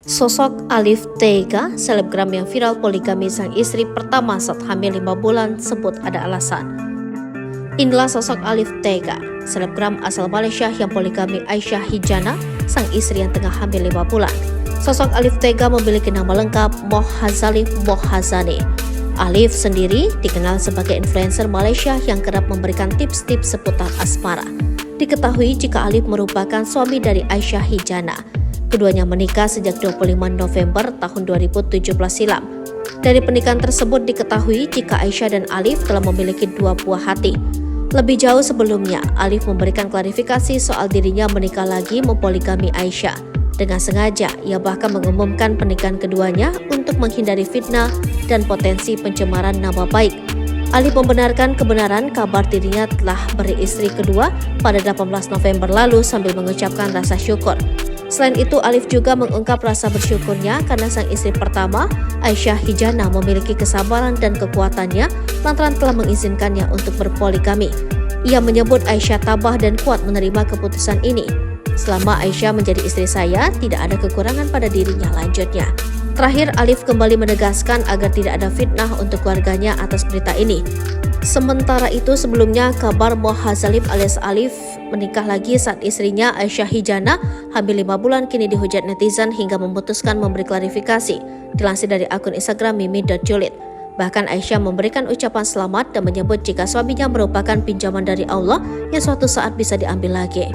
Sosok Alif Tega, selebgram yang viral poligami sang istri pertama saat hamil 5 bulan, sebut ada alasan. Inilah sosok Alif Tega, selebgram asal Malaysia yang poligami Aisyah Hijana, sang istri yang tengah hamil 5 bulan. Sosok Alif Tega memiliki nama lengkap Mohazalif Mohazani. Alif sendiri dikenal sebagai influencer Malaysia yang kerap memberikan tips-tips seputar asmara. Diketahui jika Alif merupakan suami dari Aisyah Hijana. Keduanya menikah sejak 25 November tahun 2017 silam. Dari pernikahan tersebut diketahui jika Aisyah dan Alif telah memiliki 2 buah hati. Lebih jauh sebelumnya, Alif memberikan klarifikasi soal dirinya menikah lagi mempoligami Aisyah. Dengan sengaja, ia bahkan mengumumkan pernikahan keduanya untuk menghindari fitnah dan potensi pencemaran nama baik. Alif membenarkan kebenaran kabar dirinya telah beristri kedua pada 18 November lalu sambil mengucapkan rasa syukur. Selain itu, Alif juga mengungkap rasa bersyukurnya karena sang istri pertama, Aisyah Hijana, memiliki kesabaran dan kekuatannya lantaran telah mengizinkannya untuk berpoligami. Ia menyebut Aisyah tabah dan kuat menerima keputusan ini. Selama Aisyah menjadi istri saya, tidak ada kekurangan pada dirinya, lanjutnya. Terakhir, Alif kembali menegaskan agar tidak ada fitnah untuk keluarganya atas berita ini. Sementara itu, sebelumnya kabar Mohazalif alias Alif menikah lagi saat istrinya Aisyah Hijana hamil 5 bulan kini dihujat netizen hingga memutuskan memberi klarifikasi. Dilansir dari akun Instagram mimi.julid. Bahkan Aisyah memberikan ucapan selamat dan menyebut jika suaminya merupakan pinjaman dari Allah yang suatu saat bisa diambil lagi.